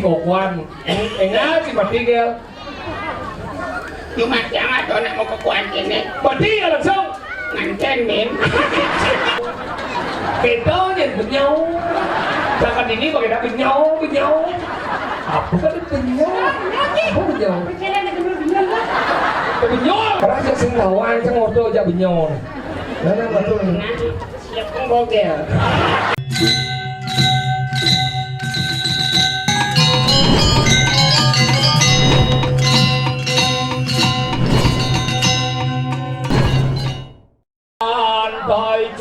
kokuan enggak si Patigel cuma jangan tuh nak mau kokuan ini Patigel langsung ngancen min kita nhìn nhau sao kan ini pakai dah nhau apa kan nhau apa nhau rasa singkawan sang auto aja nhau nah betul siap pembogel Antai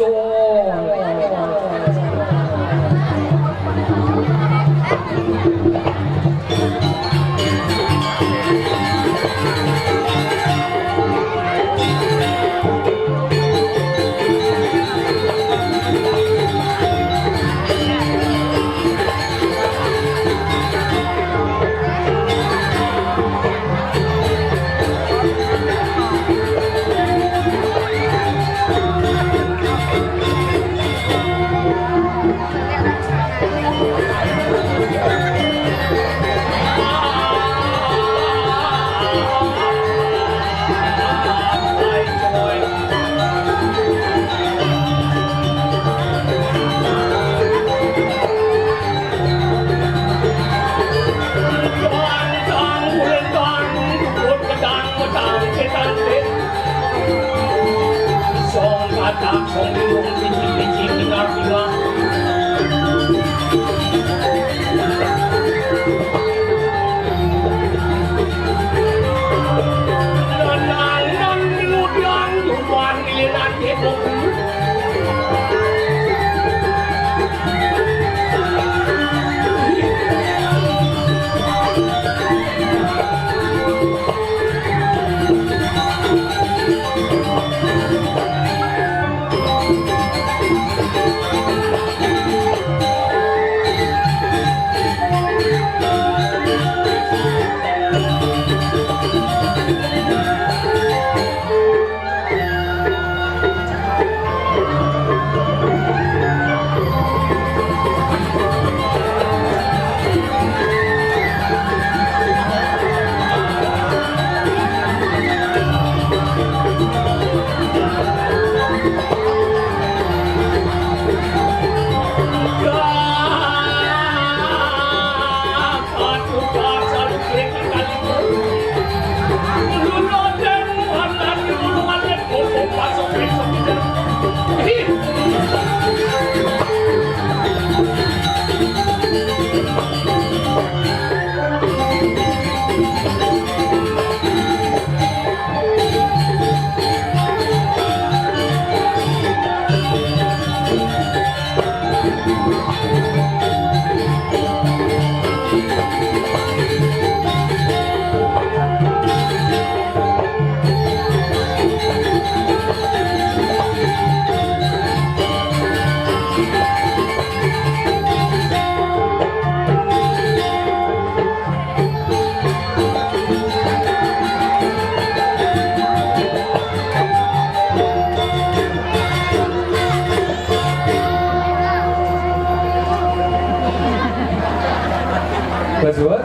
Betul.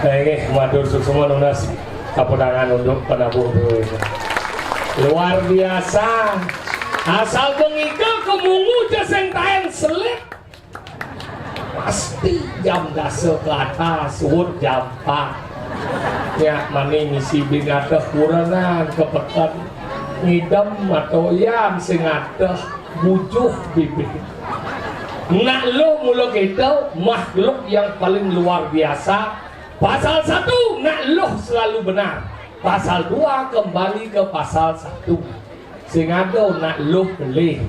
Ini matur semua lunas kapunangan untuk penabuh duit. Luar biasa. Asal bengika kemungu jaseng taen selip. Pasti jam dasa ke atas, wud jam 4. Ya mani misi bingatah kuranan kepekan ngidam atau yam singatah bujuh bibit. Nak lo mula kita makhluk yang paling luar biasa. Pasal 1 nak lo selalu benar. Pasal 2 kembali ke pasal 1. Singado nak lo beli.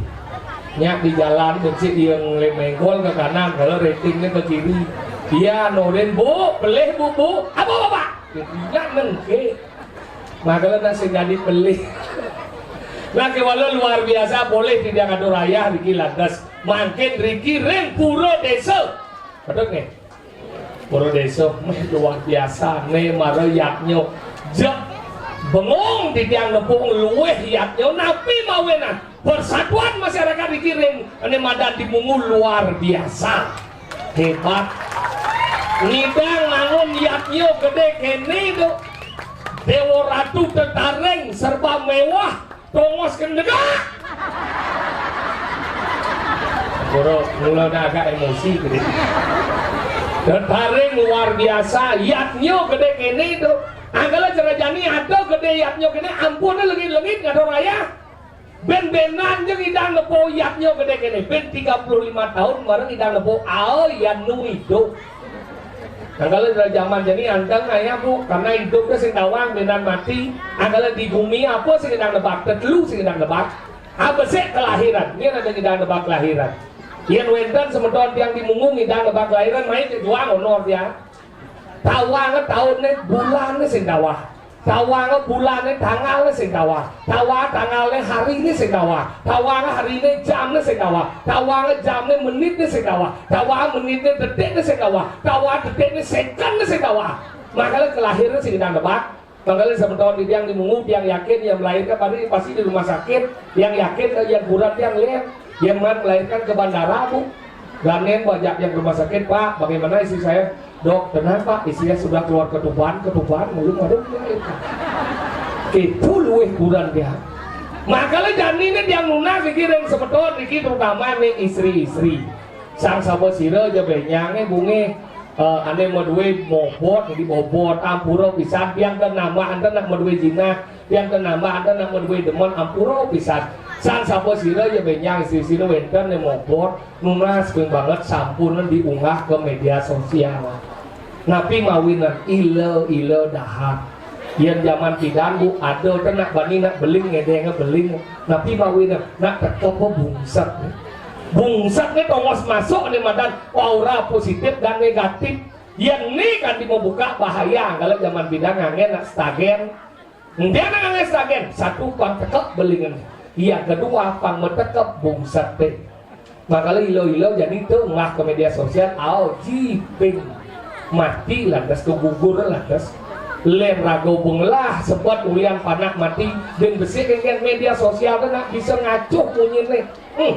Nyak di jalan bencik yang menggol ke kanan, kalau ratingnya ke kiri. Dia noden bu, beli bu. Apa bapak? Tidak mengke. Maka nasi jadi beli. Nah kewalau luar biasa boleh tidak ada raya Riki lantas makin Riki reng puro desa betul nih puro desa luar biasa nih mara yaknya jak bengong di tiang nepung luweh yaknya napi mawenan persatuan masyarakat Riki reng ini madan di Mungu luar biasa hebat Ngidang mangun yatnyo gede kene do. Dewa ratu tertareng serba mewah tongos kendega. Boro mulai agak emosi gede. Tertareng luar biasa yatnyo gede kene do. Anggala cerajani ada gede yatnyo kene ampunnya legit-legit ngado raya. Ben-benan jeung idang lepo yatnyo gede kene. Ben 35 tahun bareng idang lepo ao yan nu hidup. Anggala dari zaman jadi anteng ayah bu, karena hidupnya sing tawang benan mati. Anggala di bumi apa sing idang lebak, tetelu sing idang lebak. Apa sih kelahiran? Ini ada idang lebak kelahiran. Yang wenten sementon yang dimungung idang lebak kelahiran main juang honor dia. Tawang tahunnya bulannya sing tawah. Tawang bulannya tanggalnya sing tawah. Tawang tanggalnya hari ini sing tawah. Tawang hari ini jamnya sing tawah. Tawang jamnya menitnya sing tawah. Tawang menitnya detiknya sing tawah. Tawang detiknya secondnya sing tawah. Makanya kelahiran sing idang lebak. Makanya sementara yang dimungung, yang yakin, yang melahirkan pasti di rumah sakit. Yang yakin, yang kurang, yang lihat. Yang melahirkan ke bandara bu. Ganen banyak yang rumah sakit pak. Bagaimana istri saya? Dok, tenang pak, istrinya sudah keluar ketuban, belum ada melahirkan. Itu luwih kurang dia. Makanya janine yang lunas iki yang sebetulnya iki terutama nih istri-istri. Sang sabo sira aja benyangnya bunge. Ane mau duwe bobot, jadi bobot ampuro pisan yang ke nama anda nak mau duwe jina, yang ke nama anda nak mau duwe demon ampuro pisan. Sang sabo sira ya benyang istri-istri wenten nih bobot, nunas ping banget sampunan diunggah ke media sosial. Napi mawinan ilo dahar. Yang zaman pidan bu ada nak bani nak beling ngedeng beling. Napi mawinan nak terkopo bungsat. Bungsat nih tongos masuk nih madan aura positif dan negatif. Yang nih kan dibuka bahaya kalau zaman pidan ngangen nak stagen. Dia ngangen stagen satu pang tekep belingan. Yang kedua pang metekep bungsat teh. Makanya ilo jadi tuh ngah ke media sosial jiping. Mati lantas kegugur lantas len rago benglah sebab ulian panak mati dan besi kan media sosial kan bisa ngacuh punyine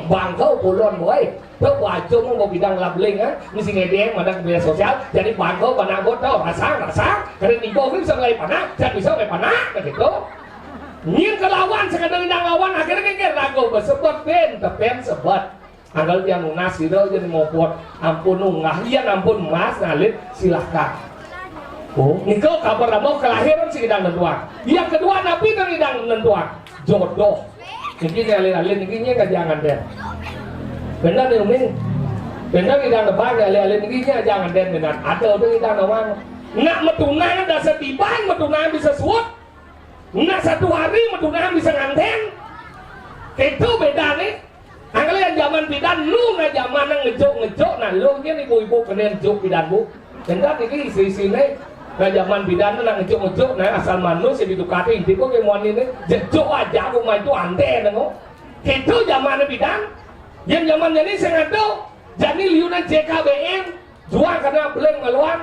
bangkau pulon boy tuh wajah mau bidang labling mesti ngedeng madang media sosial jadi bangkau panak botol rasa karena nigo bisa ngelai panak dan bisa ngelai panak begitu nyin kelawan sekadar bidang lawan akhirnya kan rago bersebut tepen sebut Anggal yang lunas itu jadi mau buat ampun nungah, iya ampun mas ngalit silahkan. Oh, niko kabar mau kelahiran si idang nentuan. Yang kedua nabi dan idang nentuan jodoh. Ini alin ini jangan deh. Benar nih umi. Benar idang lebang alin ini jangan deh benar. Ada udah idang nawang. Nak metunang ada setiban metunang bisa suut. Nak satu hari metunang bisa nganten. Itu beda nih. Anggal yang zaman pidan lu na zaman nang ngejok nah lu nya ibu-ibu kenen jok pidan bu. Dengar iki isi-isi ne na zaman pidan nang ngejok nah asal manus ya ditukati inti kok kemon ini jejok aja rumah itu ante nengo. Itu zaman pidan. Yang zaman ini sing ado jadi liunan JKBN jual karena beleng meluan.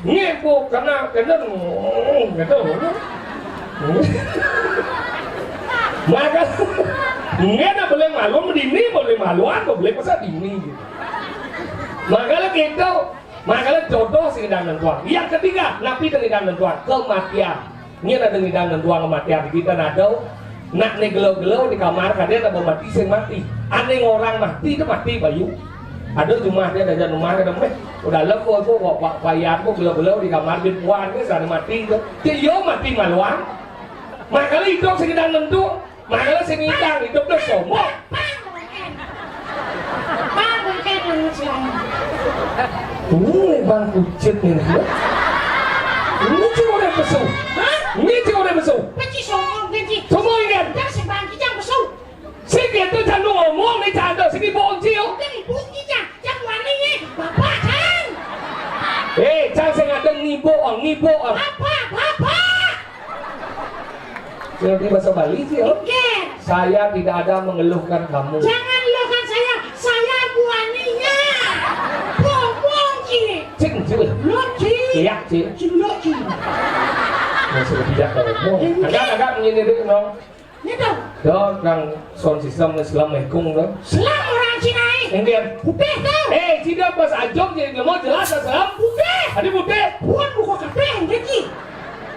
Ngepo karena gitu. Maka nggak boleh malu, dini boleh maluan, boleh pasal dini. Makanya gitu, makanya jodoh sih dan nentuan. Yang ketiga, napi dan nentuan kematian. Ini ada dan nentuan kematian kita nado. Nak nih gelau-gelau di kamar kadang ada mati sing mati. Aneh orang mati itu mati bayu. Ada rumah dia ada rumah ada udah lepo aku bayar aku gelau-gelau di kamar di puan ini sana mati itu. Dia mati maluan. Makanya itu sih dan nentuan. Makanya sing ngidang hidup tuh sombong. Bang kucit nih. Ini cuma udah besu. Ini cuma udah besu. Benci sombong, benci. Sombong kan? Jangan sebang kita besu. Sing itu jangan ngomong nih jangan sing bonci yo. Ini bunyi jangan waninya. Bapak kan. Jangan sing ada ngibo. Bapak. Seperti bahasa Bali sih ya. Saya tidak ada mengeluhkan kamu. Jangan eluhkan saya buaninya. Bohong Ci. Cing. Iya Cing. Masih tidak ngomong. Agak menyindir dong. Itu. Dong, kang sound system Assalamualaikum dong. Selang orang Cina Kemudian, Putih tau. tidak pas ajong jadi mau jelas asam. Putih. Ada putih. Bukan buka kabeh jadi.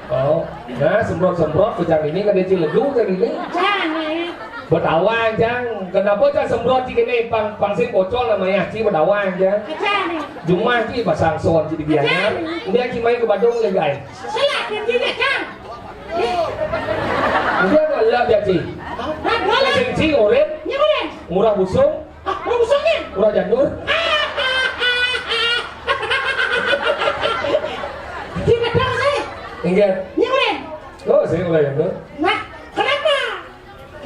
Oh, nah semprot kejang ini kan dia ciledug kan ini. Jangan. Berdawang jang, kenapa jangan semprot jika ini pangsin pocol namanya ci berdawang jang. Jangan. Jumlah ci pasang son jadi biasa. Kemudian ci main ke Bandung lagi guys. Salah yang tidak kan. Kemudian Allah dia ci. Nah, boleh. Sing ci oren, Nyeburin. murah busung, Busuknya. murah janur. Tidak tahu saya. Enggak. Nyeburin. Oh, saya mulai janur. Nah, kenapa?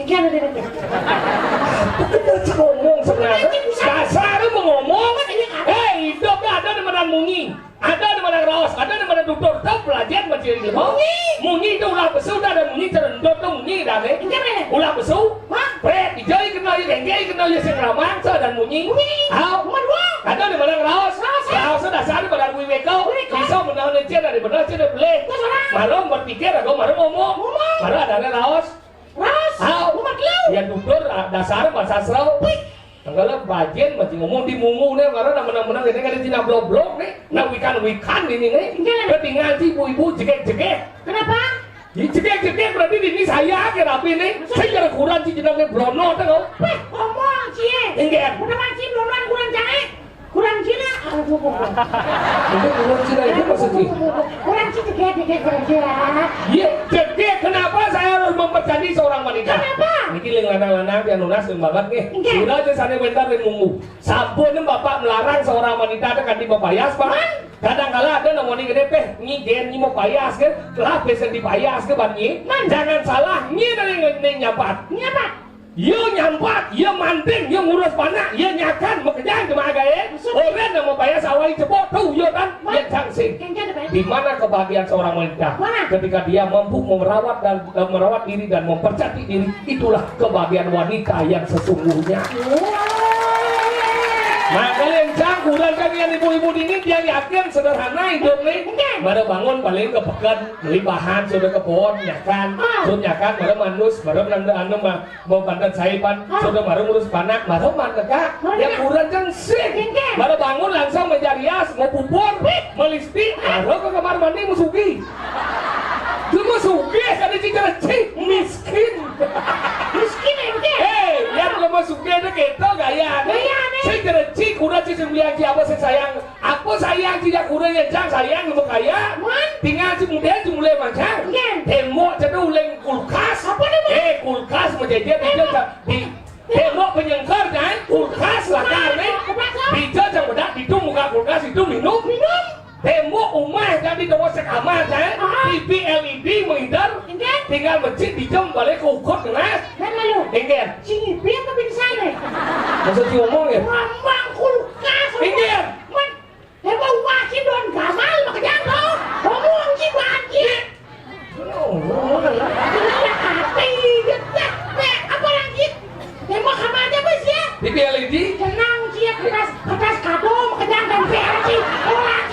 Jangan ada. Kita ngomong sebenarnya. Dasar lu mau ngomong. Hidup ada di mana mungi, ada di mana raos, ada di mana dokter. Tahu pelajar macam ini. Mungi itu ulah besu dah dan mungi terendot tu mungi dah ni. Ulah besu. Pret dijai kena je genggai kena je sing ramang dan munyi. Au. Ada di mana raos. Raos dasar di mana wiko. Bisa menahan cer dari benar cer boleh. Malam berpikir atau malam ngomong. Malam ada raos. Ras. Au. Ya dokter dasar bahasa sastra. Tanggalan bagian masih ngomong di mungu nih, karena menang-menang ini kan Cina blok-blok nih, nah wikan ini nih, ketinggalan si ibu-ibu jegek. Kenapa? Jegek berarti ini saya kira nih, saya kira kurang sih jenangnya blono tuh. Ngomong cie. Enggak. Udah masih blonoan kurang jahe. Kurang Cina. Itu kurang Cina itu maksudnya? Kurang Cina jegek kurang Cina. Iya, jegek. Kenapa saya harus mempercayai seorang wanita? Kenapa? Ini lanang-lanang yang lunas dan banget nih. Sudah aja sana bentar dan mungu. Sabun bapak melarang seorang wanita akan dipayas pak. Kadang-kala ada namanya gede peh, nyigen nyi mau payas kan, lah pesen dipayas ke banyi. Jangan salah, nyi dari nyapat. Nyapat. Yo nyampat, yo manting, yo ngurus panak, yo nyakan, makanya cuma gaya. Orang yang mau payas awal cepot tuh, yo kan, dia cangsing. Di mana kebahagiaan seorang wanita? Ketika dia mampu merawat dan merawat diri dan mempercayai diri, itulah kebahagiaan wanita yang sesungguhnya. Nah kalian cangkuran kalian ibu-ibu ini dia yakin sederhana hidup nih. Baru bangun paling kepekan beli bahan sudah ke pohon nyakan, sudah nyakan baru manus baru nanda mau bandat saipan sudah baru ngurus panak baru mandeka yang kurang cengsik. Baru bangun langsung mencari as mau pupur melisti baru ke kamar mandi musugi. Cuma sugi ada cicara cik miskin. Miskin ya betul. Yang lama sugi ada kita gaya nih. Saya kira cik udah cik sembilan siapa saya sayang. Aku sayang tidak kurang yang jang sayang untuk kaya. Tinggal cik muda cik mulai macam. Tembok jadi uleng kulkas. Apa namanya? Kulkas menjadi di tembok penyengkar kan. Kulkas lah kan nih. Bija jang bedak hidung muka kulkas itu minum. Tembok rumah jadi doa sekamar kan. TV LED menghindar. Tinggal masjid dijam balik ke ukut kelas. Dan lalu. Enggak. Sini biar ke pingsan nih. Maksud si ngomong ya? Ngomong kulkas. Enggak. Emang wajib don gamal makanya lo. Ngomong si wajib. Tidak hati. Apa lagi? Emang kamarnya bos ya? TV LED? Tenang dia kertas kado makanya dan versi.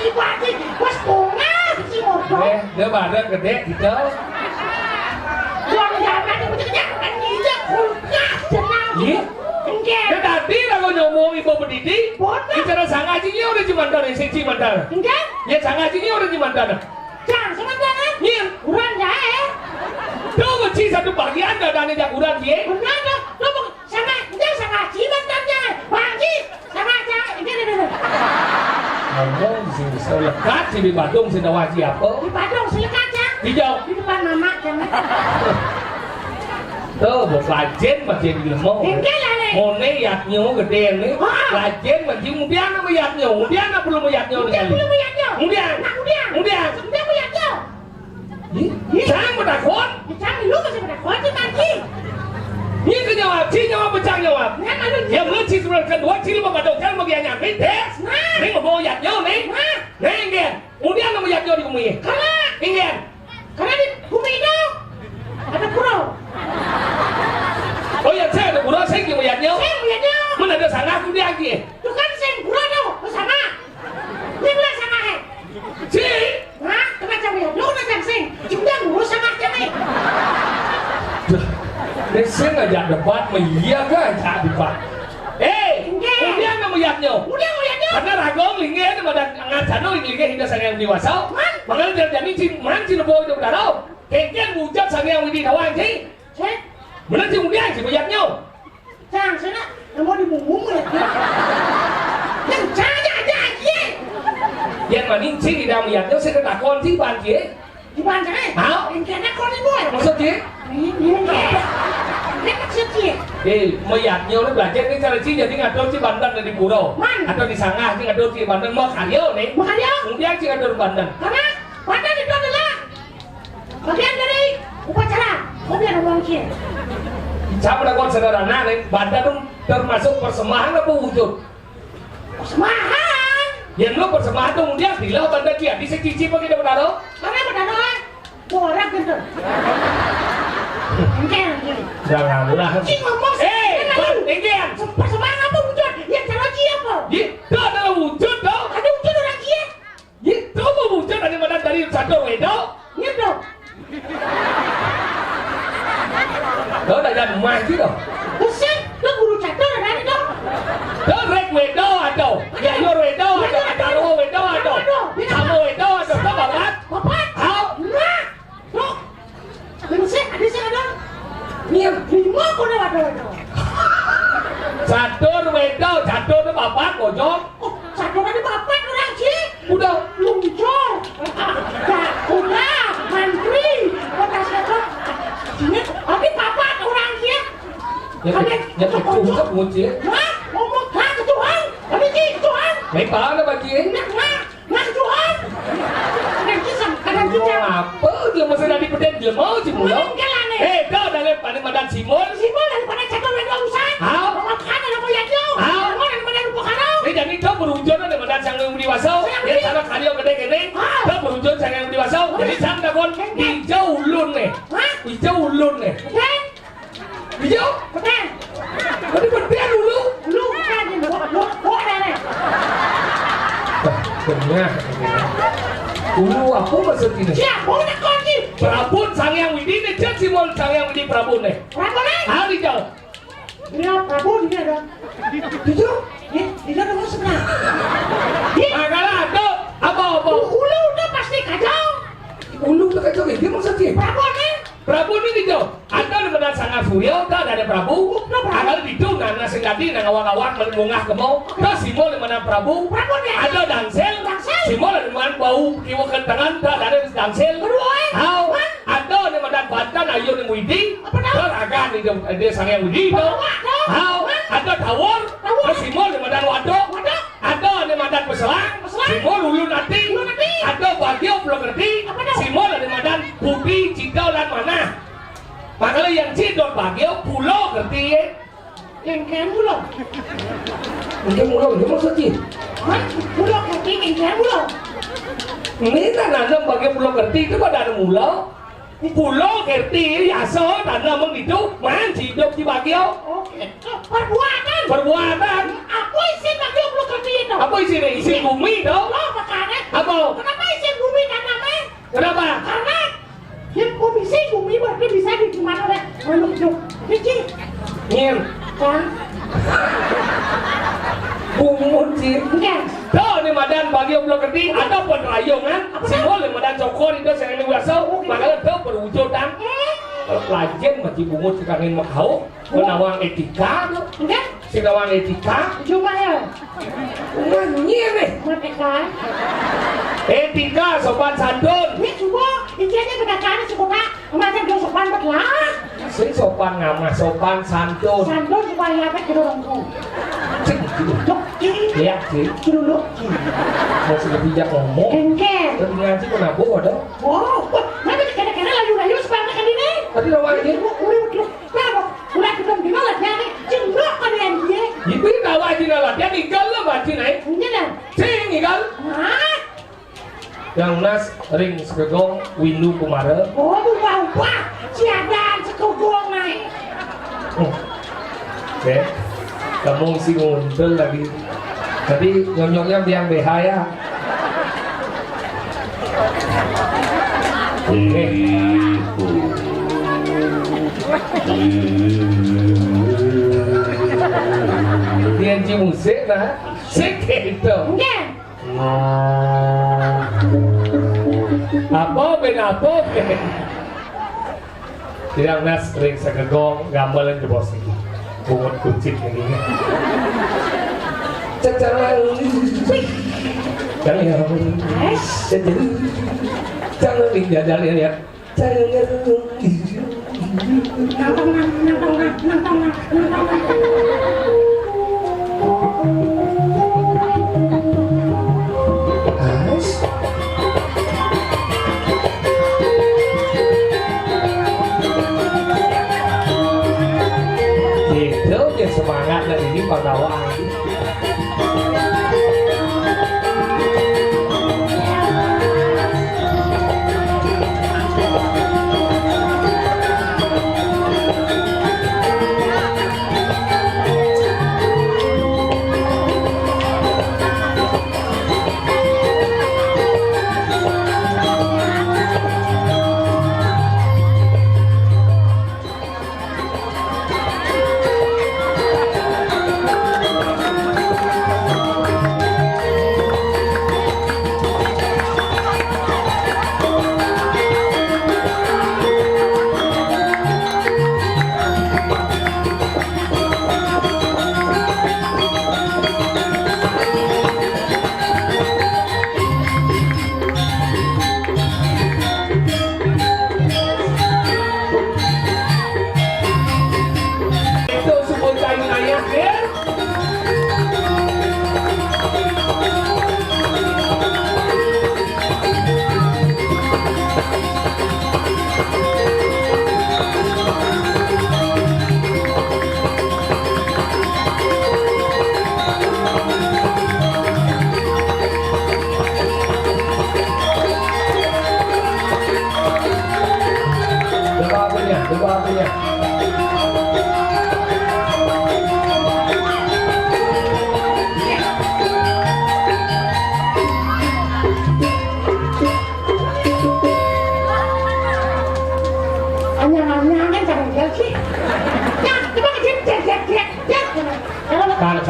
Wajib. Bos bunga si motor. Dia badan gede gitu. Buang jalan yang betul-betul kan dia kulkas tenang. Iya? Enggak. Ya tadi kalau ngomong ibu pendidik, bicara sang ngajinya udah cimandar, siji mandar. Enggak. Ya sang ngajinya udah cimandar. Jangan sementara. Iya. Kurang jahe. Tuh mesti satu bagian dari yang kurang dia. Benar dong. Lo mau sama dia sama cimantan jangan. Wajib sama jangan. Ini. Ngomong di sini selekat di Bandung sudah wajib apa? Di Bandung selekat ya. Di jauh. Di depan mama jangan. Tuh buat lajen masih di lemong. Enggak lah nih. Mone yatnya gede nih. Lajen masih kemudian apa yatnya? Kemudian apa belum yatnya? Kemudian belum yatnya. Kemudian. Kemudian yatnya. Jangan bertakut. Jangan lu masih bertakut lagi. Ini kejawab, jawab pecah jawab. Yang lu ciri kedua ciri membantu kan bagian nyampe tes. Ini ngomong yatnya nih. Nah enggak. Kemudian nama yatnya di bumi. Karena di bumi itu ada pulau. Oh ya saya ada pulau saya yang yatnya. Mana ada sana aku dia lagi. Itu kan saya pulau tuh bersama. Ini bulan sama Cik. Hah? Kenapa ya? Lu udah sing. Cuma ngurus sama kami. Saya ngajak debat, iya kan? Ngajak debat. Kemudian nguyatnya. Udah nguyatnya. Karena ragong linggih itu pada ngajano linggih hingga sang yang dewasa. Makanya jadi man cina boy itu berdarah. Kengken wujud sang yang widi tawang sih. Cek. Bener sih kemudian sih nguyatnya. Jangan sana. Yang mau dimungung ya. Yang caya aja ye. Yang maning sih di dalam nguyatnya saya ketakon sih ban sih. Di mana sana? Hah? Yang kena kau ni boy. Maksud sih? Ini apa? Ini maksud ye. Nguyatnya udah belajar nih cara sih jadi ngadol sih bandan dari Puro. Atau di Sangah sih ngadol sih bandan mau karyo nih. Makanya. Kemudian sih ngadol bandan. Karena bandan itu adalah bagian dari upacara. Kau biar ngomong sih. Saya melakukan sederhana nih, bandan itu termasuk persembahan apa wujud? Persembahan. Yang lo persembahan tuh kemudian bila bandan dia bisa cicip pakai dapat taruh. Karena berdarah. Borak gitu. Enggak. Janganlah. Cing ngomong. Enggan. Persembahan apa wujud? Yang cara apa? Itu adalah wujud dong. Ada wujud orang kia. Itu wujud dari satu wedo. Iya dong. Đó là gần ngoài chứ đâu. Buset, lo guru catur ada ni dong. Đó rek wedo ada. Ya yo wedo ada. Ada wedo ada. Kamu wedo ada. Đó bapak. Bapak. Hao. Nah. Dok. Buset, ada sih ada. Niam. Lima kau dah ada. Catur wedo, catur itu bapak bojong. Oh, catur ada bapak orang sih. Udah. Luncur. Udah. Mantri. Kota catur. Sini, tapi bapak orang sih. Nhập trung cấp một chiếc. Hah? Ngomong hah ke Tuhan? Ada sih ke Tuhan? Mấy báo nó bà chiếc. Nah ke Tuhan. Kadang kisah. Apa dia masih dari peden dia mau sih mulu. Dah dari pada madan Simon. Simon daripada catur wedo usan. Hao. Makan ada mau yajo. Hao. Mau daripada lupa karau. Ini jadi itu berujung dari madan sang yang dewasa. Dia sana karyo gede gede. Itu berujung sang yang dewasa. Jadi sang dakon hijau ulun nih. Hijau ulun nih. Hijau? Betul. Tadi berpian dulu. Lu kan ini lu ada nih. Benar. Ulu apa maksud ini? Siap, mau nak kunci. Prabun sang yang widi nih, cek Simon sang yang widi Prabun nih. Berapa nih? Hal hijau. Dia Prabu dia dong. Hijau? Dia dong sebenarnya. Makalah ada apa? Ulu udah pasti kacau. Ulu udah kacau dia maksudnya? Prabu nih. Prabu ini hijau. Ada di benar sangat surya, ada Prabu. Ada di itu nana singkati nang awak-awak melungah kemau. Ada Simon di mana Prabu. Ada Dangsel. Simon di mana bau kiwa kentangan. Ada Dangsel. Hao. Ada di mana Bantan ayo di Widi. Ada dia sang yang Widi itu. Hao. Ada Tawar. Simon di mana Wadok. Ada di mana Peselang. Simon ulun nanti. Ada Bagio belum ngerti. Simon di mana Budi Cikau dan mana. Makanya yang cidot Bagio pulau ngerti ya. Yang kan pulau. Mungkin pulau itu maksudnya. Pulau ngerti yang kan pulau. Ini kan ada Bagio pulau ngerti itu pada ada pulau. Pulau ngerti ya so tanda meng itu man hidup di Bagio. Oke. Perbuatan. Perbuatan. Apa isi Bagio pulau ngerti itu? Apa isi ini? Isi bumi dong. Oh makanya. Apa? Kenapa isi bumi karena apa? Kenapa? Karena yang komisi bumi berarti bisa di gimana deh? Menunjuk. Cici. Ngin. Kan? Bungun sih. Enggak. Tuh ini madan Bagio pulau ngerti ada penrayongan. Simbol yang madan cokor itu saya ini biasa. Makanya tuh berwujudan. Kalau pelajar masih bungut sekalian makau menawang etika, Enggak. sinawang etika, Coba ya. nyanyi nih. Merdeka. Etika sopan santun. Ini coba intinya berdakaan sekolah macam dia sopan belah. Sing sopan ngamah sopan santun. Santun supaya apa kedorongku. Cing Dok, ini. ya sih. Dulu. Mau sudah bijak ngomong. Engkel. Dan ngaji kenapa ada? Wow, kenapa kadang-kadang layu-layu sepanjang kali ini? Tadi lawan ini. Kenapa? Udah ketemu di mana ya? Cendok kan yang dia. Ibu tahu aja lah. Dia nikah lah baca naik. Ini dah. Cing nikah. Hah? Yang nas ring segong windu kumara. Oh, buka-buka. Siadan sekogong naik. Oke. Kamu isi ngundel lagi. Tadi nyonyoknya biang BH ya. Oke. Tiên chi musik lah. Sik gitu. Nggih. Apa ben? Tidak nas sering segegong gamelan di bos ini. Bungut kucing ini. Jangan dijadali ya. Itu yang semangat dan ini pantauan.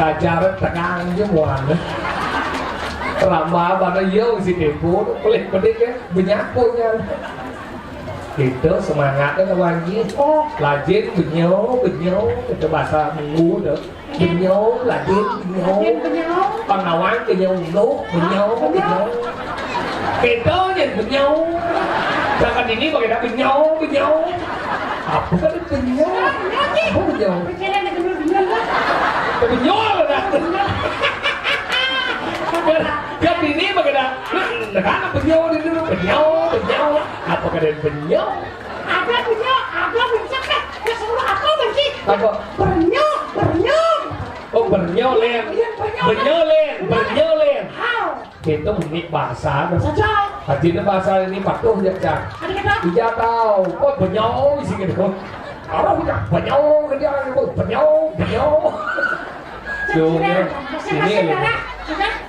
Kajaran tekan jemuan lama pada yau si depo pelik-pelik ya benyakunya itu semangatnya lagi lajin benyo itu bahasa minggu deh benyo lajin benyo pengawan benyo benyo itu yang benyo jangan ini pakai benyo apa kan benyo penyol dah. Kan ini bagaimana? Negara penyol itu penyol. Apa kalian penyol? Ada penyol, ada penyol kan? Kesemua apa bersih? Apa? Penyol. Oh bernyolen. How? Itu unik bahasa. Saja. Hajinya bahasa ini patuh ya cak. Tidak tahu. Kok penyol sih gitu? Orang udah penyol dia penyol. Jumnya ini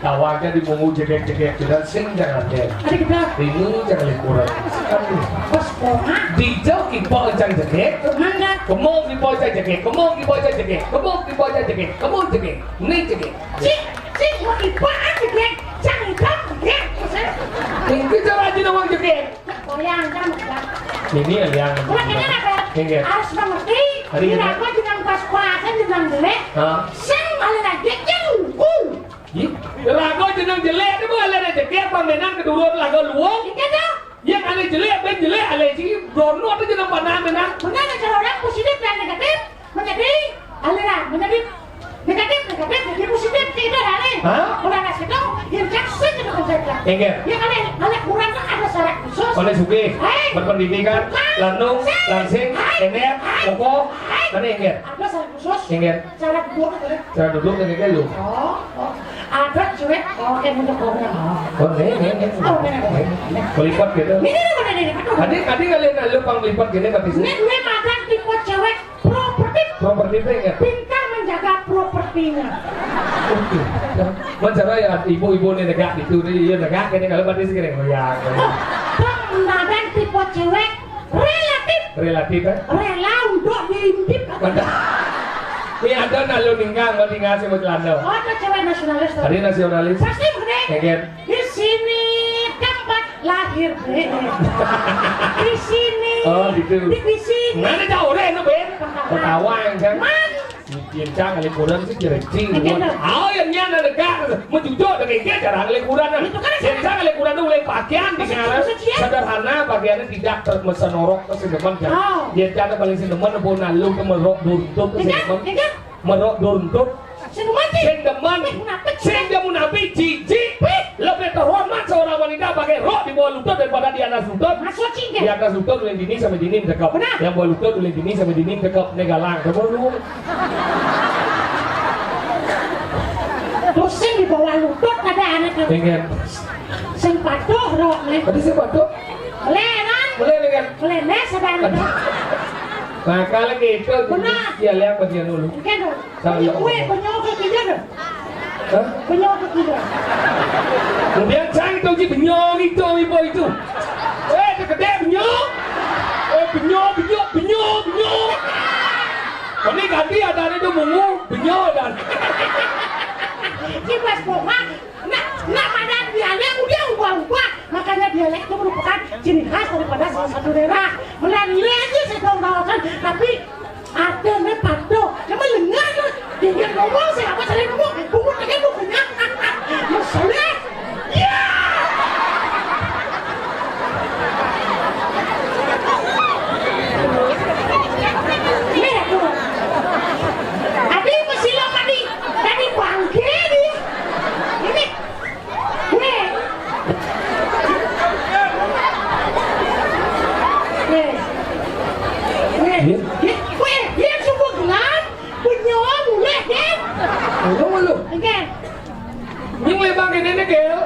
tawarnya di mungu jegek dan sing jangan deh. Ini jangan liburan. Di jauh kipo jangan jegek. Kemong kipo jangan jegek. Kemong jegek. Ini jegek. Si mau kipo jegek. Jangan jegek. Ini cara aja nawang jegek. Yang kan. Ini yang. Ini harus mengerti. Tidak apa dengan pas puasa dengan jelek. Sing malah lagi jengkul. Lagu jeneng jelek itu boleh ada jegek pamenan kedua lagu luang. Yang ada jelek ben jelek ada sih dono itu jeneng pamenan. Benar kalau orang positif dan negatif menjadi aliran menjadi negatif jadi positif tidak ada. Orang ngasih tahu yang jaksel itu konsepnya. Yang ada kurang ada syarat khusus. Oleh suki berpendidikan lanung langsing ener pokok mana enggak? Ada syarat khusus. Enggak. Syarat duduk. Cara duduk dan enggak lu. Ada cuek yang untuk orang. Kelipat gitu. Ini mana ini? Adik kalian lu pang lipat gini tapi sih. Ini makan tipe cewek properti enggak? Pintar menjaga propertinya. Mencara ya ibu-ibu ini negak itu dia negak ini kalau berarti segini goyang. Pengadaan tipe cewek relatif kan? rela untuk diintip. Ini ada nalu ninggang, mau tinggal sih mau celana. Oh, ada cewek nasionalis. Hari nasionalis. Pasti bener. Nengger. Di sini tempat lahir Ben. Di sini. Oh, gitu. Di sini. Mana jauh deh, no Ben. Ketawang kan. Man. Yang cang lekuran sih kira-kira. Oh, yang nyana dekat. Menjujur dengan dia cara lekuran. Yang cang lekuran itu mulai pakaian di sana. Sederhana pakaiannya tidak termesenorok ke sedepan kan. Yang cang paling sedepan pun nalu ke merok durtup ke sedepan. Merok durtup. Sendeman munafik cici lebih terhormat seorang wanita pakai rok di bawah lutut daripada di atas lutut. Di atas lutut boleh dinding sampai dinding dekap. Yang bawah lutut boleh dinding sampai dinding dekap. Negalang kamu lu. Terus sing di bawah lutut ada anak yang Pengen. sing patuh rok nih. Tadi saya patuh. Lenan. Boleh dengan. Lenes ada anak. Nah kalau gitu, dia lihat bagian dulu. Kan dong. Kue penyokok kita dong. Hah? Penyokok kita. Kemudian cari tahu si benyong itu, ibu itu. Gede benyong. Benyong. Ini ganti ada itu bungu benyong dan. Cibas bohong. Nak pada dialek udah ubah. Makanya dialek itu merupakan ciri khas daripada salah satu daerah. Melalui aja saya tahu tapi ada nih patuh. Cuma lengan dia ngomong saya apa saya ngomong. Bungu pakai bukunya. Masalah. Ya. Nih aku. Abi masih lama nih. Tadi bangke nih. Ini. Nih. Nih. Dia semua gelap. Punya boleh kan? Lu. Kan? Những lời bang cái này kìa.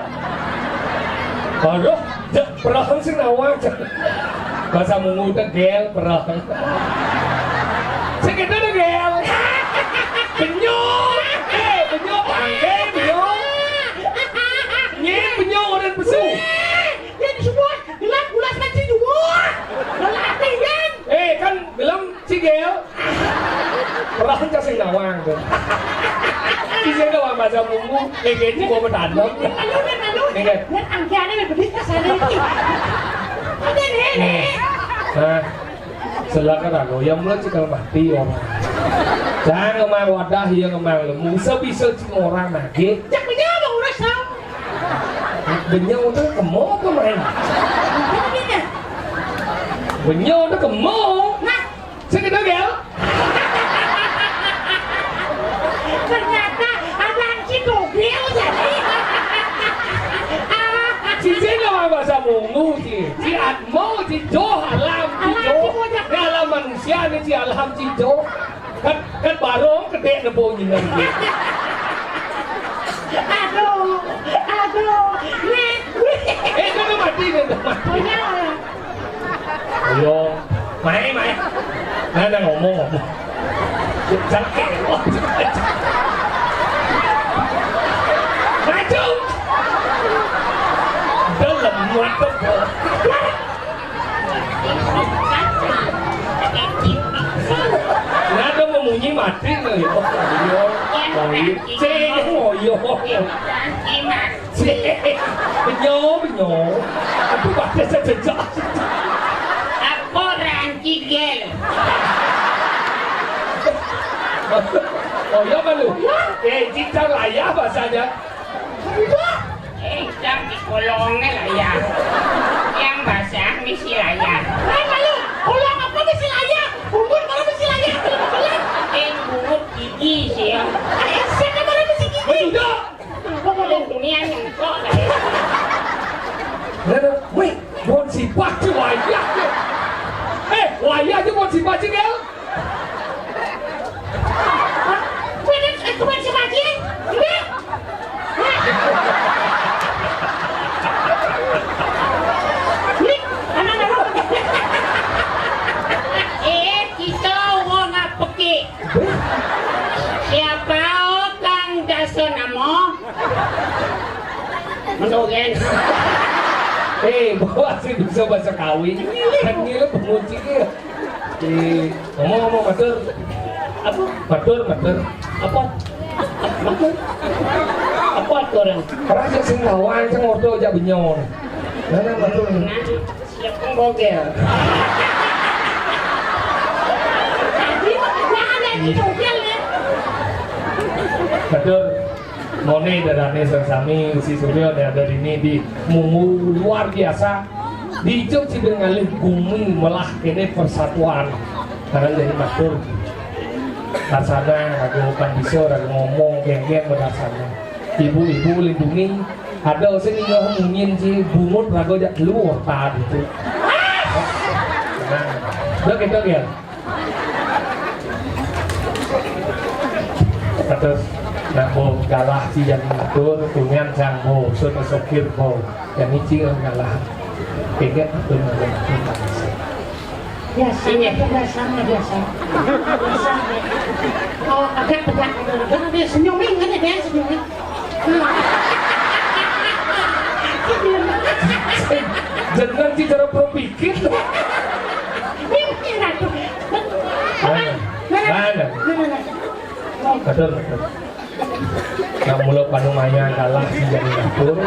Aduh, perang sih nawang. Bahasa mungu tak gel perang. Sekitar tak gel. Penyok, penyok bangke, penyok. Nyet penyok dan pesu. Jadi semua gelap gulas nanti semua. Gelap kan? Kan gelap si gel. Perang kasih nawang tuh. Bisa kalau bahasa mungu, kayaknya gua bertandem. Dan angkiannya lebih kasar lagi. Ada nih. Nah, silakan aku yang mulai cikal mati orang. Jangan ngomong wadah yang ngomong lemu, bisa orang lagi. Cak punya apa urus tau? Benyau udah kemo apa main? Benyau udah kemo. Nah, sekitar gel. Ternyata abang Cidogel jadi. Cici ngomong bahasa mungu sih. Ci atmo, ci jo, alam, ci jo. Alam manusia ni ci alam, ci jo. Kan barong gede nebonyin lagi. Aduh. Nih. Itu udah mati. Punya orang. Ayo, mai. Nah, ngomong. Jangan kewat. Maju. Dalam muat Nada memunyi mati nih. Benyo. Aku baca sejak. Aku ranci gel. Oh iya kan lu? Cinta layak bahasanya. Jam di kolongnya lah ya. Yang basah misi layak. Lu, kolong apa mesti layak? Bubur kalau mesti layak. Bungut gigi sih ya. Saya kalau mesti gigi. Udah. Dunia yang kok lah ya. Wih, mau sifat sih layak. Layak aja mau sifat sih gel. Kemarin si Maji, ini. Ini, anak-anak. Kita mau ngapeki. Siapa kang daso namo? Mendogen. Bawa sih bisa bahasa kawin. Kan gila pengunci dia. Ngomong-ngomong matur. Apa? Matur. Apa? Apa tuh orang? Raja sing lawan sing ordo aja benyon. Nah, matur. Nah, siap penggogel. Tadi jangan ada di mobil ya. Matur. Mone darane sami si Suryo ada ini di Mungu luar biasa. Di Jog Cibengalih bumi melah kene persatuan. Karena jadi matur. Rasana aku kan bisa aku ngomong geng-geng berdasarnya ibu-ibu lindungi ada sing ngomongin si bungut rago jak keluar tadi itu udah gitu ya terus nak mau galah si yang ngatur tunyan sang mau sudah sokir mau yang ini galah kayaknya itu biasa. Oh, agak tegak. Karena dia senyumin kan dia senyumin. Jangan cara berpikir. Ini ratu. Mana? Betul. Nah mulut panumaya kalah jadi ngatur,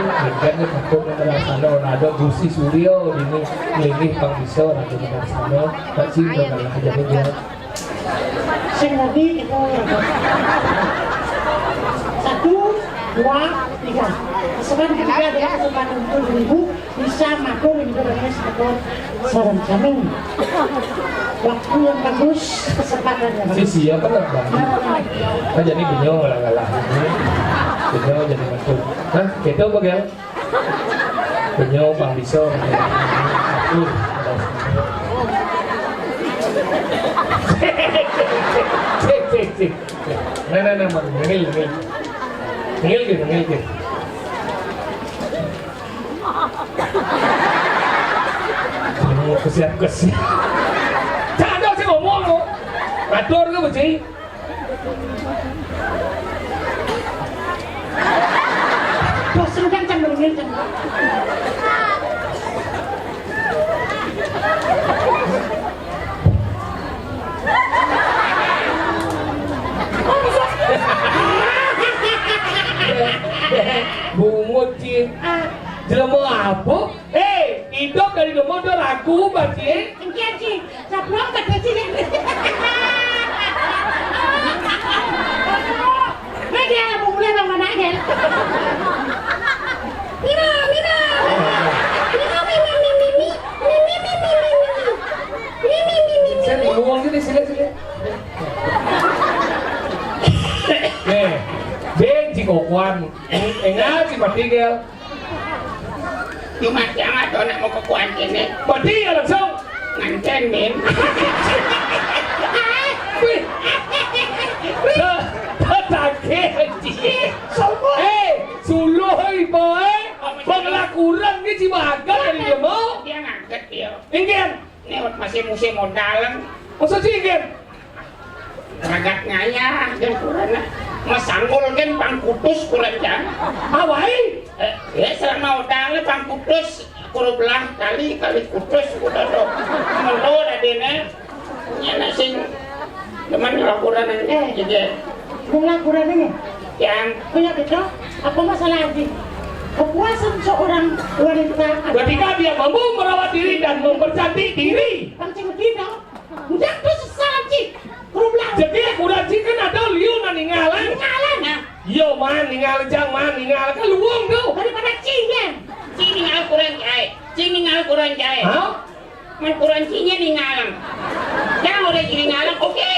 jadi ngatur negara sana ada Gusi Suryo ini milih Bang Biso atau negara sana, tak sih kalah jadi dia. Sing lagi itu 1, 2, 3. Kesempatan ketiga adalah kesempatan untuk ibu bisa matur di dalamnya sebagai sarang kami. Waktu yang bagus kesempatannya. Si siapa nak bang? Kan jadi bingung lah. Bingung jadi matur. Nah, kita bagian. Bingung Bang Biso. Matur. Cek. Nah, ngil gitu. Mau kesiap. Tak ada saya ngomong lo. Matur ke beci? Bos sudah jangan ngil. Bungut cik jelema apa? Itu dari lemah udah lagu baci Engkian cik, sebelum kata cik dia mau mulai bang mana dia Mina saya ngomong gini sila benci kokuan enggak sih patigel Cuma jangan tuh nak mau kekuatan ini. patigel langsung Ngancen min. Suluh boy penglakuran ni si bagal dari dia mau Dia ngangkat dia. ingin Ini masih musim modal. masa sih ingin Ragat ngaya dan kurang mas sanggul kan pangkutus kurang jang. awai Selama modalnya pangkutus kurang belah kali kutus udah dong. Mendo adine nyana sing teman laporan jadi Bunga kurangnya yang punya kita apa masalah lagi kepuasan seorang wanita ketika dia mampu merawat diri dan mempercantik diri pancing tidak udah tuh sesalah cik kurang jadi udah sih kan ada liu na ningalan nah yo man ningal jang man ningal kan luang tuh daripada cingnya ningal kurang jai hah man kurang cinya ningalang jangan udah jadi ngalang oke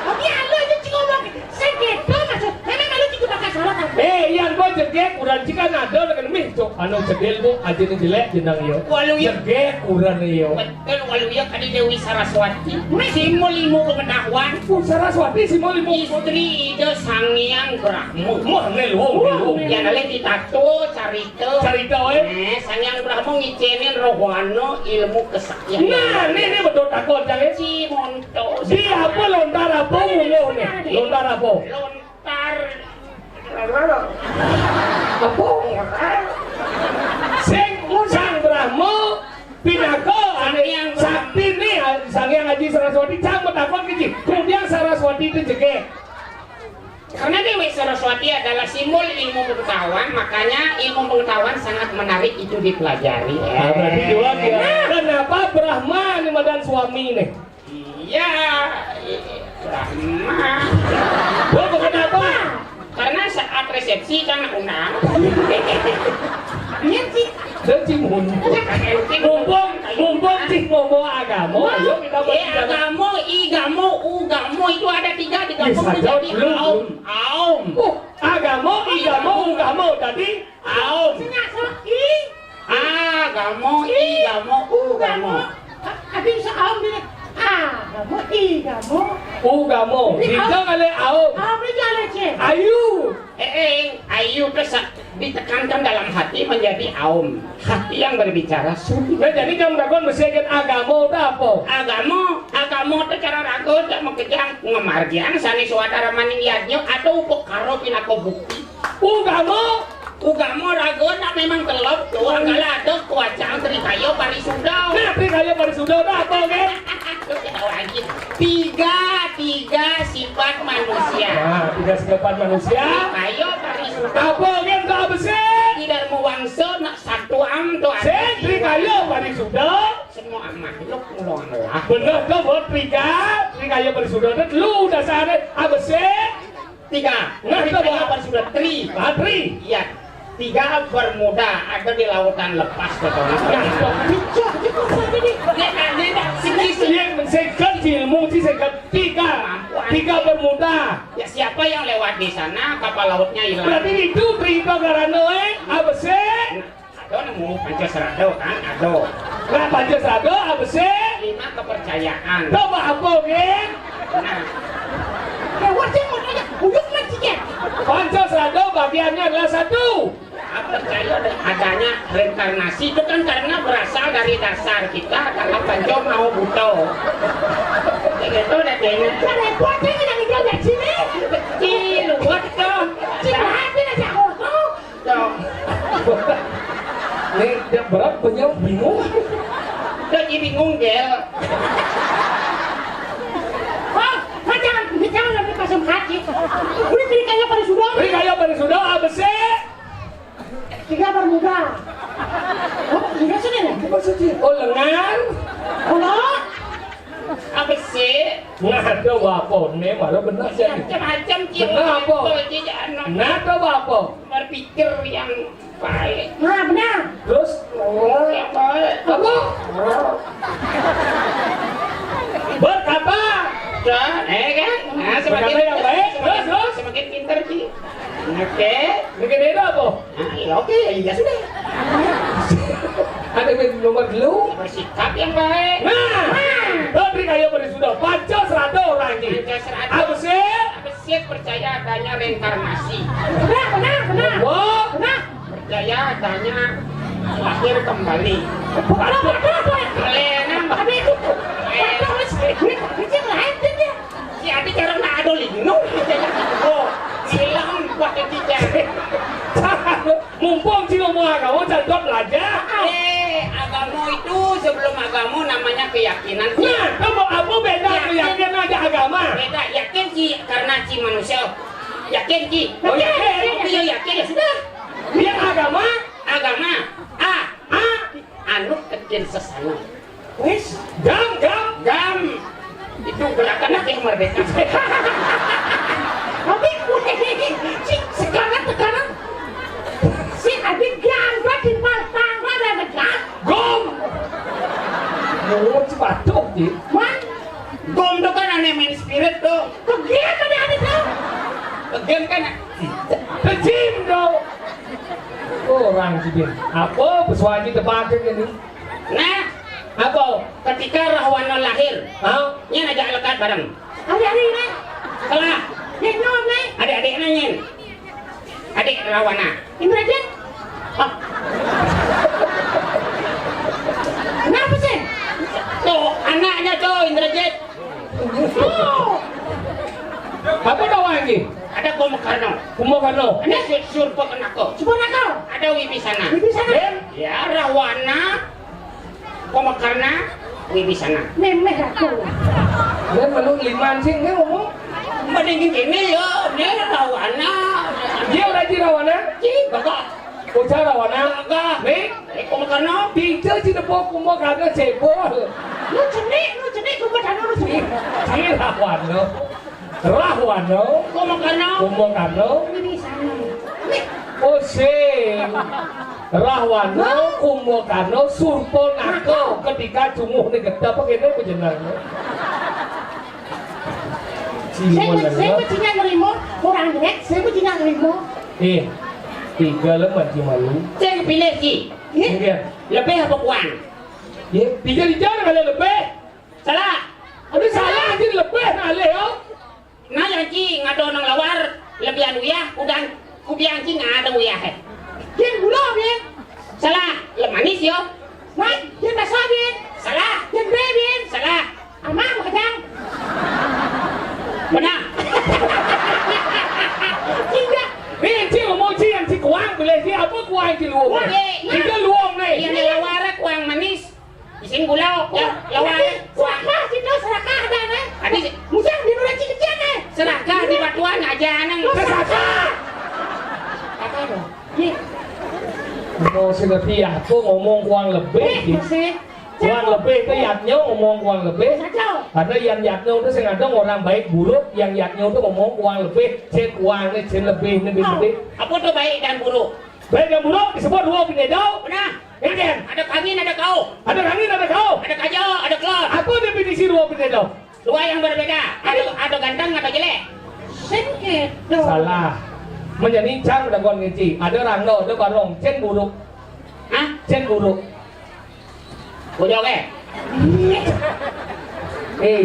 tapi alo itu cik ngomong saya gitu maksud memang alo cik bakal salah kan yang gua jegek udah jika nado dengan mih tuh anu cedel bu aja nih jelek jenang yo Walu ya. jegek uran yo betul waluya kali Dewi Saraswati simul ilmu pengetahuan Saraswati si mau limu istri itu Sangyang Brahmo mau ngeluh yang ada di tato carito Sangyang Brahmo ngecenin rohano ilmu kesaktian nah ini betul takut jangan si monto dia apa lontar apa mulu nih lontar apa lontar apa sang Brahmo pinaka ane yang sakti nih sang yang ngaji Saraswati campur apa gitu. Kemudian Saraswati itu jege. Karena Dewi Saraswati adalah simbol ilmu pengetahuan, makanya ilmu pengetahuan sangat menarik itu dipelajari. Berarti dua dia. Kenapa Brahma ini dan suami nih? Iya, Brahma. Kenapa? Karena saat resepsi kan undang. Iya sih. Dan cimun. Mumpung cik ngomong agama. Ayo kita berbicara. Igamo, ugamo itu ada 3 digabung menjadi aum. Agamo, igamo, ugamo. Tadi Aum. Agamo, igamo, ugamo. Abi bisa aum dia. Ugamo. Dijang oleh aum. Aum ini jalan cek. Ayu. Ayu terus ditekankan dalam hati menjadi aum. Hati yang berbicara suci. Nah, jadi kamu dapat mesiakan agama apa? Agamo itu cara ragu tak mengejang ngemargian sani suadara maning yadnya atau upokaro pinako bukti. Ugamo ragu nak memang kelop tuh agala ada kuacang trikayo parisudau. Nah, trikayo parisudau apa kan? Lagi tiga sifat manusia. Nah, 3 sifat manusia. Trikayo parisudau. Apa kan tak besi? Tidak mau wangso nak satu am tuh. Trikayo parisudau. Semua makhluk mulung lah. Bener ke buat trikayo parisudau itu lu dasarnya abese. 3. Nah, itu apa sudah tri? Iya. 3 bermuda ada di lautan lepas betul. Tiga bermuda. Ya siapa yang lewat di sana kapal lautnya hilang. Berarti itu Trika Garanoe abese. Ado nemu Pancasrado kan ado. Nah Pancasrado abese. 5 kepercayaan. Coba apa kan? Nah. Wajib makanya ujuk maciknya. Pancasrado bagiannya adalah 1. Percaya adanya reinkarnasi itu kan karena berasal dari dasar kita kalau panjo mau buto. Gitu deh kayaknya. Repotnya kita tinggal di sini. Kecil, buat dong. Hati aja kotor. Dong. Nih yang berat banyak bingung. Udah jadi bingung gel. Jangan lebih pasang hati. Udah trikaya pada sudah. Trikaya pada sudah abese. 3 bermuda. Oh, juga sudah ya? Maksudnya? Oh lengan. Oh, Apa sih? Nah ada apa? Nih malah benar sih. Macam-macam cip. Kenapa? Nah ada apa? Berpikir yang baik. nah benar. Terus? Yang baik. Apa? Berkata. Kan? Kan? Nah, semakin Berkata yang baik. Terus? Semakin pintar sih. Oke. Bikin itu apa? Ya oke, ya sudah. Ada nomor dulu. Bersikap yang baik. Nah, tapi kayak pada sudah Pancasrado orang ini. Apa sih? Apa sih percaya adanya reinkarnasi? Benar. Wah, Percaya adanya lahir kembali. Kalian Tapi itu kecil lain saja. si Adi cara nak ada linung. Oh, hilang buat ketiga. mumpung sih ngomong agama jadwal belajar. Agama itu sebelum agama namanya keyakinan. Nah, kamu apa beda keyakinan aja agama? Beda, yakin sih karena si manusia. Yakin sih. Oh, yakin. Iya yakin ya sudah. Dia agama anu kecil sesana. wis gam Itu gerakan Aceh Merdeka. Tapi sekarang si adik gamba di batang ada dekat. gom mau cepatuk sih. Man, Gom tuh kan aneh main spirit tuh. kegiatan tadi ada tuh. Game kan Kecim dong. Orang sih dia. Apa pesuaji tepatnya ini? nah Apa? ketika Rahwana lahir Hah? nya ngajak lekat bareng Hari-hari ini, kelah yang nyom nih, adik-adik nanyain adik Rahwana Indrajit. oh, Kenapa sih? tuh anaknya tuh Indrajit Oh, Apa tahu lagi? ada Kumakarno Kumokarno. ada Surpa Kenako sebenarnya kau. ada Wibisana Di sana. ya Rahwana Kumakarna Wih bisa na. Memeh aku. Dan menurut liman sih nggak ngomong. Mendingin gini ya, dia rawana. Dia udah di rawana. Bapak. Ucap rawana. Enggak. Nih. Kau makan no? Teacher cina po kumo karena cebol. Lu jenik ku badan lu jenik. Ini rawana. Rawana. Kau makan no? Kumo karena. Ini sana. Oseng Rahwana kumo karena surpo nako ketika cumuh nih gede apa kene pejenang. Saya punya nerimo orang direct, saya punya nerimo. Tiga lembar malu. Saya pilih sih. Iya. Lebih apa kurang? Ya, tiga di jalan kali lebih. Salah. Ada salah aja lebih nale yo. Nah yang ci ngado nang lawar lebih anu ya, udang kubiang ci ngado ya he. Jen gula bien. Salah, lemanis yo. Nah, jen basah bien. Salah, Jen bre bien. salah. Amang makadang. Benar. Tidak. Ni ci ngomong ci yang ci kuang boleh ci apa kuang ci luang. Tiga luang nih. Yang lawar kuang manis. Isin gula, ya lawar kuang. Serakah situ serakah ada nih. Adik Musang di nurut kecil nih. serakah di batuan aja nang. Serakah. Apa dong? Ye. Mau seperti aku ngomong kuang lebih. Masih. Kuang lebih itu yatnya ngomong kuang lebih. Sacau. Karena yang yatnya itu sengaja orang baik buruk, yang yatnya itu ngomong kuang lebih, cek kuang ini cek lebih ini lebih. Apa tuh baik dan buruk? Baik dan buruk disebut dua pindah. Benar. Ini Ada kangin, ada kau. ada angin ada kau. Ada kajo, ada kelor. Apa definisi dua pindah? Dua yang berbeda. Ada ganteng, ada jelek. Sengket. Salah. Menjadi cang dan kon ngeci. Ada rangno, ada barong, cen buruk, Hah? cen buruk. Bujok eh?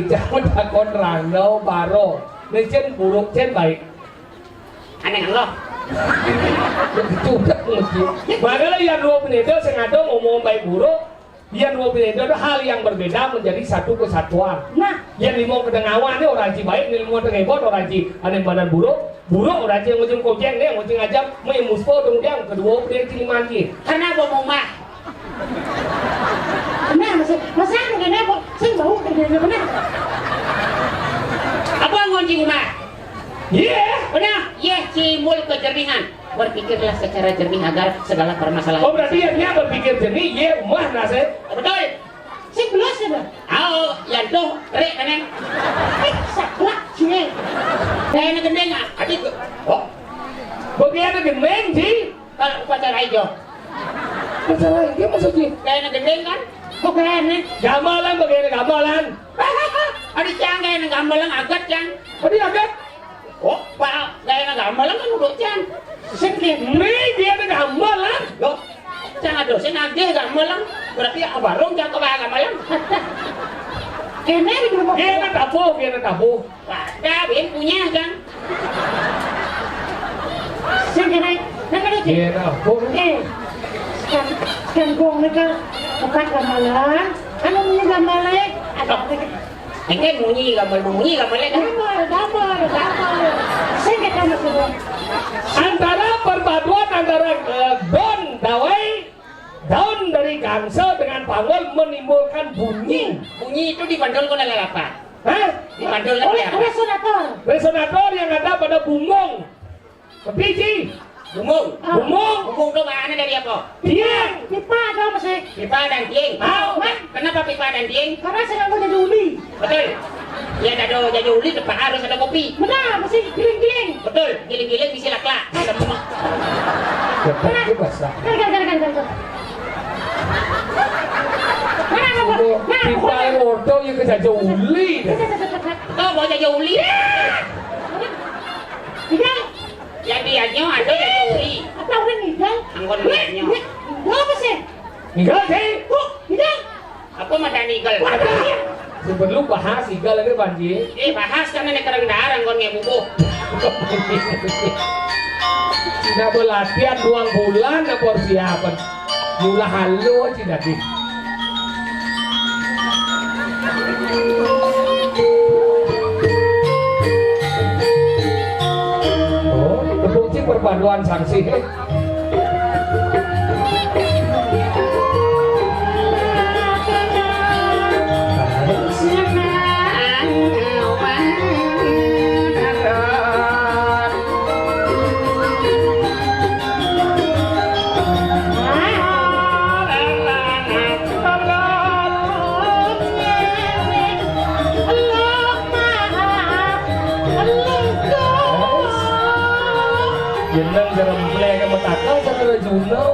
Jangan takon rangno, barong. Ini cen buruk, cen baik. Aneh Allah. Cukup mesti. Makanya yang dua pindah sengaja ngomong baik buruk. Yang dua pindah itu hal yang berbeda menjadi satu kesatuan. Nah, Yang limau kedengawan ini orang baik, ini limau tengebot orang ada badan buruk, buruk orang yang ngujung kojeng nih, ngujung ajam, mau muspo kemudian kedua dia ciliman ki. Karena bawa mumah. nah masih anu kene kok sing bau kene bener. Apa ngunci rumah? Iya. Benar. Yes, timbul kejernihan. Berpikirlah secara jernih agar segala permasalahan. Oh berarti dia berpikir jernih, iya mah nase. Betul. Sing belas ya. Oh, yang tuh rek kan? Saklak cie. Kayak gendeng adik. Oh, Bagaimana gemeng sih? kalau upacara hijau. Masalah ini maksudnya. Kayak gendeng kan? Kok kene? Gamalan bagaimana gamalan? Adik cang kayak gambalang agak cang. Oh dia agak. Oh, pak kayak gambalang kan udah cang. Sengket. Nih dia ada gamalan. Loh, cang aduh, saya nagih gambalang. Berarti abarong cang kebahagiaan gambalang. Kene di rumah. Dia ada tabu. Ada, bin punya cang. Sing kene. Nah kene cie. Dia tabu. Kan gong nika tempat gamalan. Anu punya gamalan. Ada Engke bunyi gambar kan? gambar. Sengket anu kudu. Antara perpaduan antara don dawai daun dari gangsa dengan panggul menimbulkan bunyi. Bunyi itu dibandol oleh apa? Hah? Dibandol oleh Oleh apa? resonator. Resonator yang ada pada bungong. Biji. Bumung. Bumung. Bumung itu bahannya dari apa? Tiang. Pipa dong masih. Pipa dan tieng. Mau. Kenapa pipa dan tieng? Karena saya nggak jadi uli. Betul. Ya ada jadi uli depan harus ada kopi. Benar, masih giling-giling. Betul. Giling-giling bisa laklak. Semua. Cepat itu basah. Kan. Kita ordo yang kejaja uli. Kau mau jadi uli? Tidak. Yang dianya ada jadi uli. Apa orang tidak? Anggon dianya. Apa sih? Enggak sih. Tidak. Apa mata nigel? Sebelum bahas iga lagi banjir. Bahas karena ini kerendahar anggon ngebubuh. Tidak berlatihan 2 bulan na persiapan. Mula halo tidak di. Oh, terbukti perpaduan sanksi. gembleng sama takal sama Juno.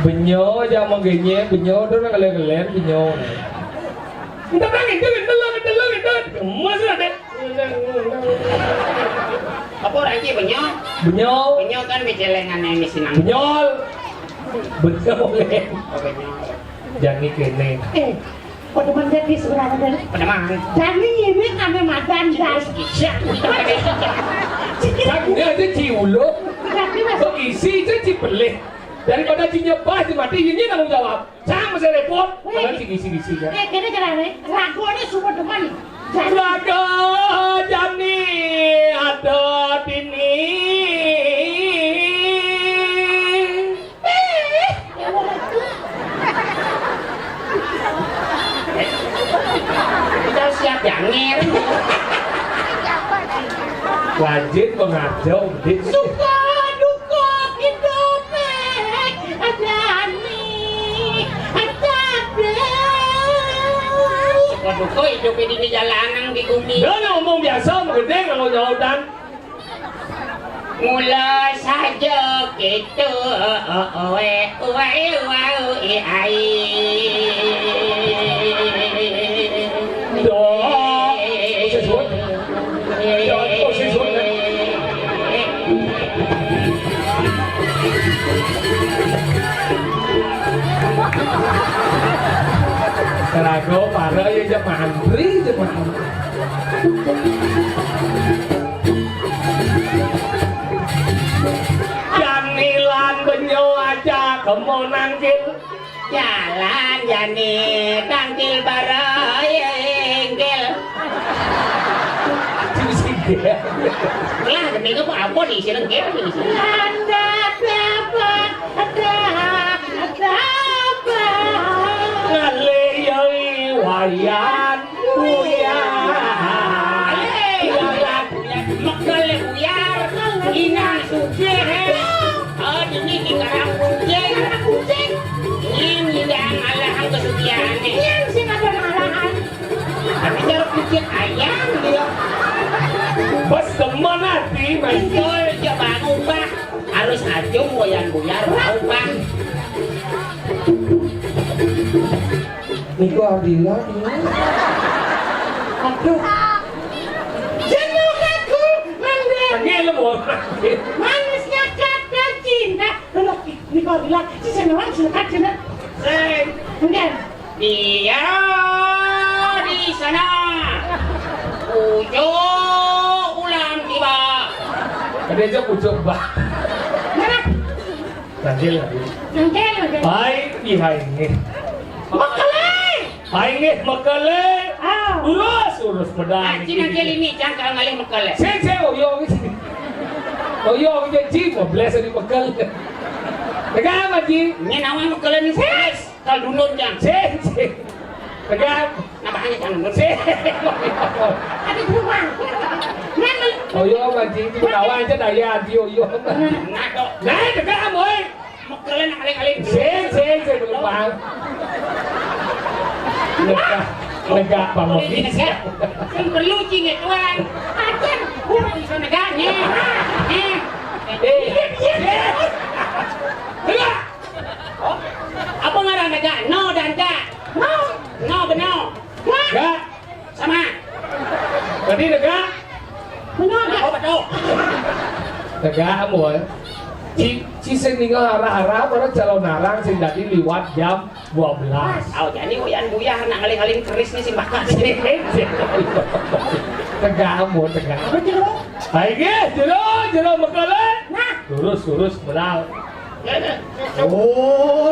Benyo aja mau genye, benyo tuh nggak kalian benyo. Kita tangin, kita masuk ada. Apa lagi benyo? Benyo. Benyo kan bicelengan yang sinang. Benyol. Benyo. Jangan kene. Pedeman jadi sebenarnya dari. Pedeman. Jadi ini kami madan dan. Dia aja ciulo. Kok isi aja cipeleh. Daripada cinyebah mati ini tanggung jawab. Jangan masih repot. Mana cigi-cigi kan? Kira caranya ragu ini super teman. Raga jani ada dini. Kita siap yanger. Wajib mengajau. Suka duka hidupnya ada nih, ada Waduh, kok hidup di jalanan di bumi. Dia ngomong biasa, gede kalau jauhan. Mula saja kita Kerago para ya jemaah antri jemaah. Janilah kemo nangkil jalan jani tangkil barai engkel singgih lah gede ke apa di sini engkel di sini Anda dapat ada ngale yoi wayan buyar lalat mekal buyar inang suge ini di karang kucing ini yang alahan kesucian yang sing ada alahan tapi cara kucing ayam dia pas temen hati betul coba ngubah harus ajung goyang buyar ubah Niko Ardila aduh jenuh aku Panggil lu mau manisnya kata cinta kalau Niko bilang si senang suka cinta enggak dia di sana ujung ulang tiba Ada aja pucuk bah mana Panggil lagi nanti Baik ini makalai Baik makale ah urus pedang cina ini cangkal ngalih mekal Saya oyo jadi mau belas di bekal Tegak maji ini namanya mekal ini ses kal dunun jang Tegak namanya jang dunun ada rumah mana Oyo maji di bawah aja daya di oyo nado Nah tegak moy mekal nak aling-aling Saya belum paham Lega bangun yang perlu cinget tuan ajar kurang bisa neganya Tegak apa ngarang negak no dan tak no benar Tegak sama Tadi tegak oh betul Tegak moy Ci sing ninggal arah-arah para calon narang sing dadi liwat jam 12. oh jadi uyan buyah nak ngaling-aling keris nih si bakal Tegak mo tegak. Hai ge, jero mekale. Nah, lurus menang. ya Oh,